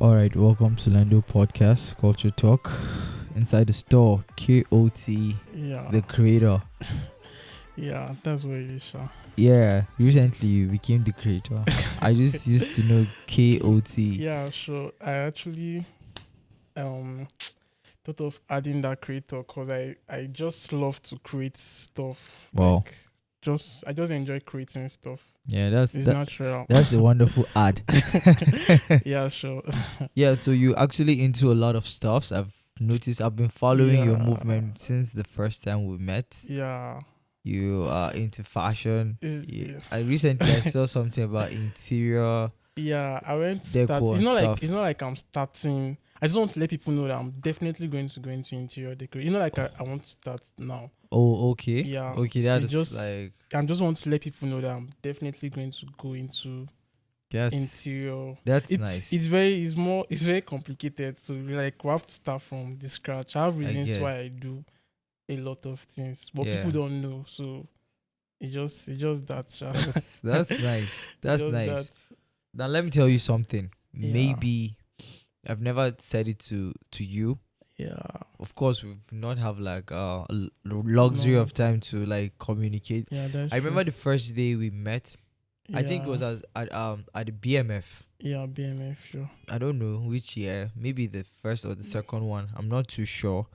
All right, welcome to Lando Podcast Culture Talk. Inside the store, KOT, Yeah, the creator. yeah, that's what it is, sure. Yeah, recently you became the creator. I just used to know KOT. Yeah, sure. I actually thought of adding that creator because I just love to create stuff. Wow. I just enjoy creating stuff. Yeah, that's It's that. natural. That's a wonderful ad. Yeah, sure. Yeah, so you actually into a lot of stuffs. I've noticed. I've been following your Yeah, movement since the first time we met. yeah. You are into fashion. Yeah. I recently I saw something about interior Yeah, I went start. deco and stuff. It's not like I'm starting. I just want to let people know that I'm definitely going to go into interior decoration. I want to start now. Oh, okay. Yeah, Okay, that it's is just like I just want to let people know that I'm definitely going to go into yes, interior. that's It's nice. it's very it's more it's very complicated. So like we have to start from the scratch. I have I reasons get. why I do a lot of things, but people Yeah. don't know. So it's just that. Sha. That's nice. It's That's just that. nice. Now let me tell you something. Yeah, Maybe I've never said it to you. yeah. Of course, we've not have like luxury No, of time to like communicate. yeah, that's I true. remember the first day we met. I think it Yeah, was at the BMF. yeah. BMF, sure. I don't know which year, maybe the first or the second one. I'm not too sure.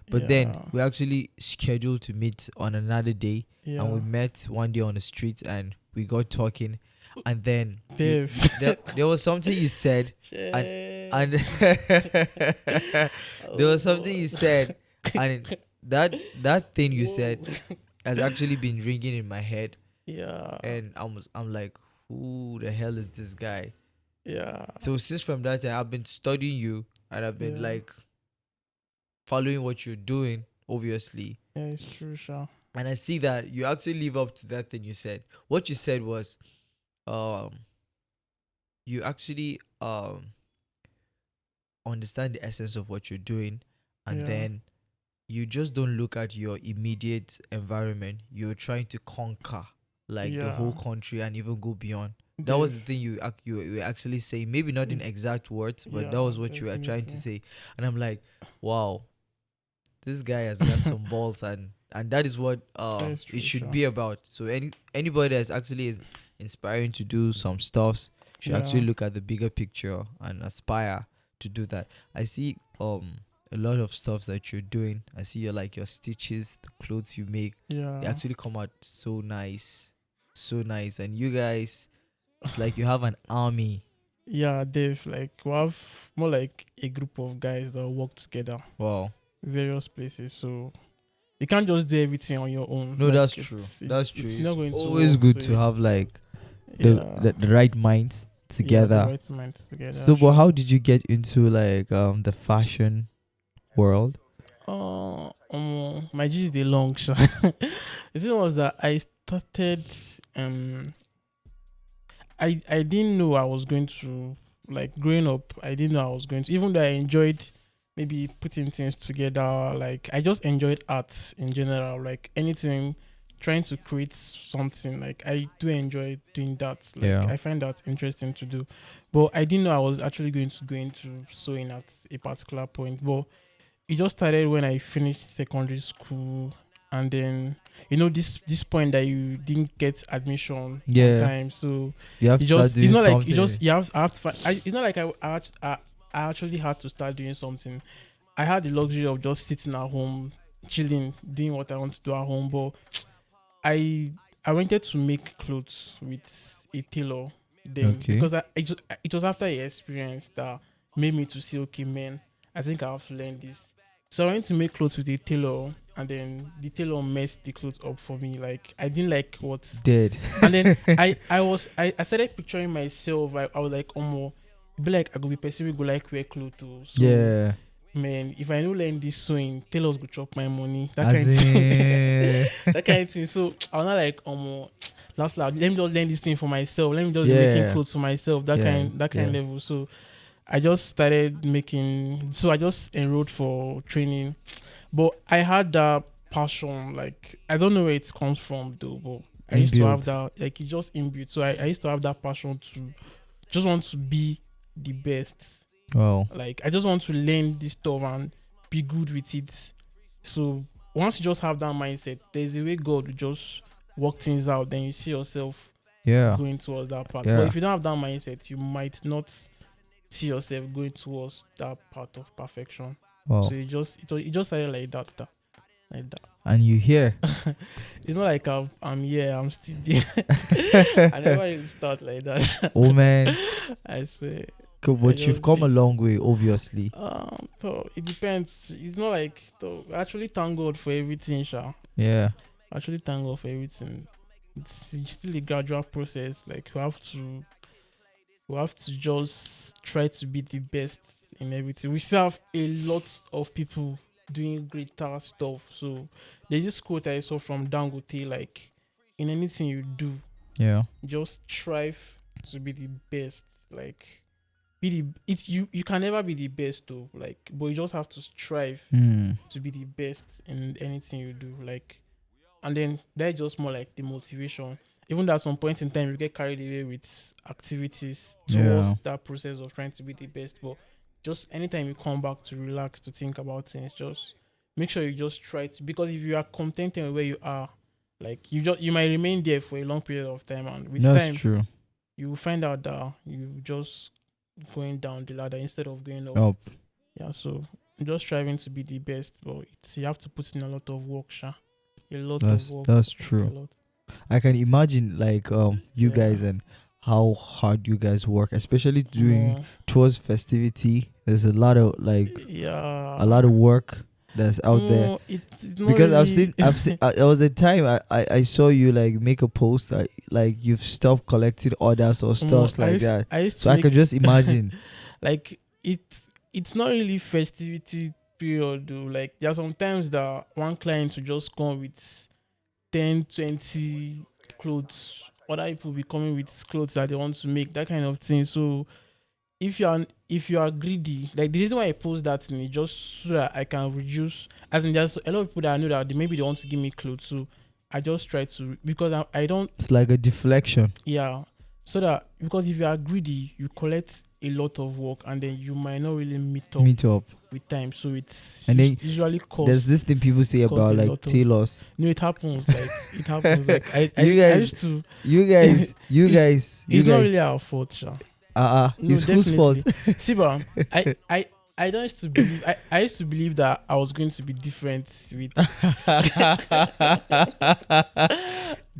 But then Yeah, we actually scheduled to meet on another day, and yeah. we met one day on the street and we got talking, and then Dave. there was something you said, and Shit. and there Oh was something you God. said, and that thing you Whoa. said has actually been ringing in my head, Yeah, and I'm like, who the hell is this guy? yeah, So since from that time, I've been studying you, and I've been yeah. like following what you're doing, obviously. Yeah, it's true, Sha. And I see that you actually live up to that thing you said. What you said was, um, you actually understand the essence of what you're doing, and Yeah, then you just don't look at your immediate environment. You're trying to conquer like the yeah. whole country and even go beyond. That was the Dave. thing you were actually saying. Maybe not in Mm, exact words, but that yeah, was what you were trying to definitely. say. And I'm like, wow, this guy has got some balls, and that is what That is it true, should Sha. be about. So anybody that's actually is inspiring to do some stuffs should actually Yeah, look at the bigger picture and aspire to do that. I see a lot of stuff that you're doing. I see your stitches, the clothes you make, they yeah. actually come out so nice, so nice. And you guys, it's like you have an army. Yeah, Dave, like we have more like a group of guys that work together, Wow. various places. So you can't just do everything on your own. No, that's Like true. That's true. it's not It's going to always work. good to have like Yeah, the right minds yeah, the together. right minds together. So, but Sure. how did you get into like the fashion world? My G is the long shot. The thing was that I started. I didn't know I was going to like growing up. I didn't know I was going to, even though I enjoyed maybe putting things together. Like I just enjoyed art in general. Like anything, trying to create something. Like I do enjoy doing that. Like Yeah. I find that interesting to do. But I didn't know I was actually going to go into sewing at a particular point. But it just started when I finished secondary school, and then this point that you didn't get admission on Yeah. time, so You have to start it's doing not like you something. just you have I have to find, it's not like I actually had to start doing something. I had the luxury of just sitting at home, chilling, doing what I want to do at home. But I I wanted to make clothes with a tailor then Okay. because it was after a experience that made me to see, okay, man, I think I have to learn this. So I went to make clothes with a tailor, and then the tailor messed the clothes up for me. Like I didn't like what, Dead. and then I started picturing myself. I was like, be like I could be person we go like wear clothes too. So Yeah. man, if I don't learn this sewing, tailors go chop my money. That As kind of thing. in. That kind of thing. So I was not like, last let me just learn this thing for myself. Let me just be making Yeah. clothes for myself. Yeah. That kind Yeah. of level. So I just started making. So I just enrolled for training, but I had that passion. Like I don't know where it comes from though, but I used to have Inbuilt. that. Like it's just inbuilt. So I used to have that passion to just want to be the best. Wow. Like I just want to learn this stuff and be good with it. So once you just have that mindset, there's a way God will just work things out. Then you see yourself Yeah. going towards that path. But Yeah. if you don't have that mindset, you might not see yourself going towards that path of perfection. Wow. So it just started like like that. And you hear. It's not like I'm here, I'm still there. I never really start like that. Oh man. I swear. Cool, but I you've just come a be- long way, obviously. So it depends. It's not like so actually thank God for everything, Sha. Yeah. Actually thank God for everything. It's still a gradual process. Like we have to just try to be the best in everything. We still have a lot of people doing greater stuff. So there's this quote I saw from Dangote, like in anything you do, Yeah. just strive to be the best. Like be the it's you can never be the best though. Like but you just have to strive Hmm. to be the best in anything you do. Like and then that's just more like the motivation. Even though at some point in time you get carried away with activities towards Yeah. that process of trying to be the best, but just anytime you come back to relax to think about things, just make sure you just try to because if you are contented with where you are, like you might remain there for a long period of time, and with That's time true. you will find out that you just going down the ladder instead of going up. Oh, Yeah, so just striving to be the best, but you have to put in a lot of work, Sha. A lot of work. that's A true. lot. I can imagine like you Yeah. guys and how hard you guys work, especially doing More, towards festivity. There's a lot of like yeah. a lot of work that's out there. No, it's not Because really. I've seen there was a time I saw you like make a post like you've stopped collecting orders or stuff like that. I used to So I make, can just imagine. like it's not really festivity period though. Like there are some times that one client will just come with 10, 20 clothes. Other people be coming with clothes that they want to make, that kind of thing. So if you are greedy, like the reason why I post that thing is just so that I can reduce. As in, there's a lot of people that I know that maybe they want to give me clothes, so I just try to because I don't It's like a deflection. yeah. So that because if you are greedy, you collect a lot of work and then you might not really Meet up. with time. So it's And then usually cost. There's this thing people say cost about a like lot of- tailors. No, it happens. Like it happens. Like I You guys- used to. You guys, you It's- guys, you It's not guys. really our fault, Sha. No, It's whose fault? definitely. See, but I don't used to believe I used to believe that I was going to be different with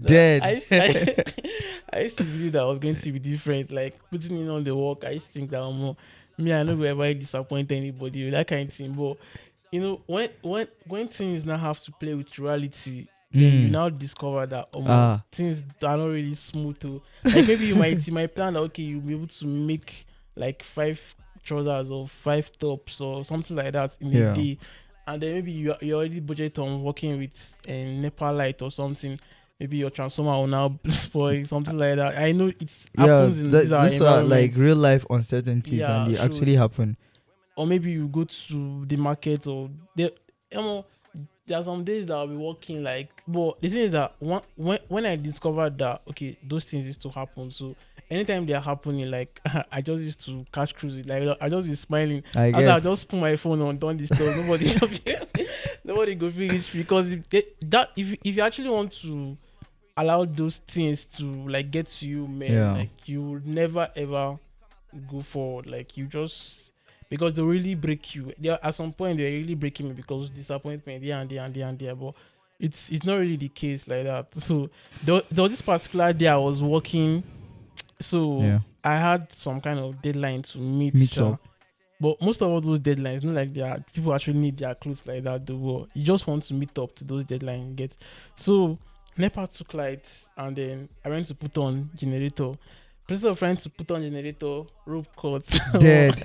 Dead. I used to believe that I was going to be different. Like putting in all the work, I used to think that me, I don't ever disappoint anybody with that kind of thing. But you know, when things now have to play with reality, then you Mm. now discover that Ah. things are not really smooth. Too. Like maybe you might plan that okay, you'll be able to make like 5 trousers or 5 tops or something like that in Yeah. a day, and then maybe you already budget on working with a NEPA light or something. Maybe your transformer will now spoil something like that. I know it Yeah, happens in this our these are like environment. real life uncertainties, Yeah, and they true. actually happen. Or maybe you go to the market or there are some days that I'll be working like but the thing is that when I discovered that okay those things used to happen, so anytime they are happening like I just used to catch cruise with, like I just be smiling I as I guess. just put my phone on done this stuff nobody go finish because if you actually want to allow those things to like get to you, man, Yeah. like you will never ever go forward. Like you just because they really break you. They at some point they're really breaking me because disappointment there and there and there and there. But it's not really the case like that. So there was this particular day I was working, so Yeah. I had some kind of deadline to meet. Meet sha. up. But most of all those deadlines, not like there are people actually need their clothes like that. Though, but you just want to meet up to those deadlines you get. So NEPA took light, and then I went to put on generator. Instead of trying to put on generator, rope cut. Dead.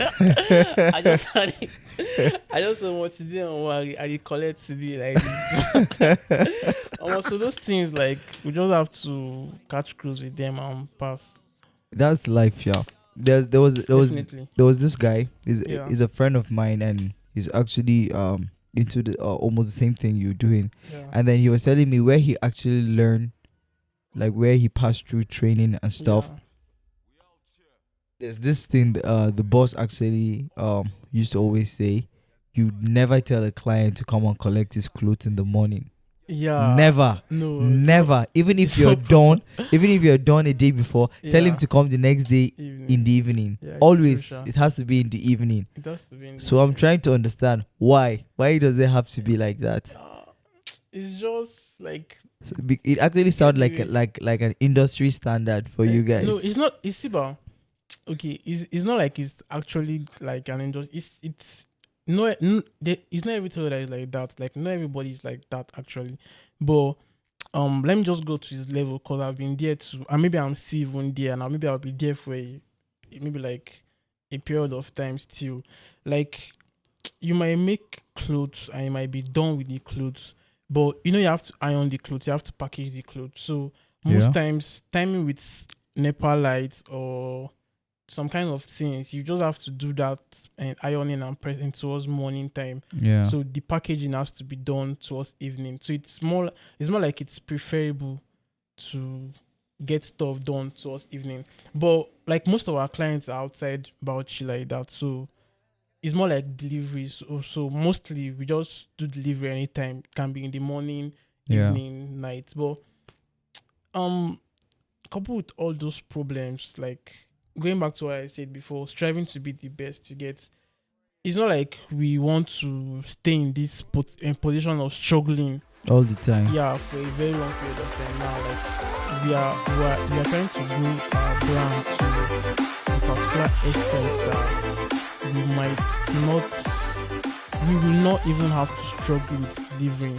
I just had it. I just don't want to do I collect today like this. So those things like we just have to catch cruise with them and pass. That's life, yeah. There was Definitely. this guy. Yeah. He's a friend of mine, and he's actually into the almost the same thing you're doing. Yeah. And then he was telling me where he actually learned, like where he passed through training and stuff. Yeah. There's this thing the boss actually used to always say, you never tell a client to come and collect his clothes in the morning. Yeah. Never. No. Never. Even if it's you're not done, even if you're done a day before, tell him Yeah. to come the next day Evening. in the evening. Yeah, it's Always, true, sha. it has to be in the evening. It has to be. In the So I'm evening. trying to understand why. Why does it have to be like that? It's just like So it actually sounds like Anyway. like an industry standard for you guys. No, it's not. It's about okay. It's not like it's actually like an industry. It's no. It's not every tailor that is like that. Like not everybody's like that actually. But let me just go to his level because I've been there too, and maybe I'm still even there now. Maybe I'll be there for maybe like a period of time still. Like you might make clothes and you might be done with the clothes, but you have to iron the clothes, you have to package the clothes. So most Yeah. times timing with NEPA lights or some kind of things, you just have to do that and ironing and pressing towards morning time. Yeah. So the packaging has to be done towards evening. So it's more like it's preferable to get stuff done towards evening. But like most of our clients are outside Bauchi like that. So it's more like deliveries. So mostly we just do delivery anytime. It can be in the morning, Yeah. evening, night. But um coupled with all those problems, like going back to what I said before, striving to be the best to get, it's not like we want to stay in this position of struggling, All the time. yeah, for a very long period of time now. Like we are trying to grow our brand to a particular extent that we might not we will not even have to struggle with delivering.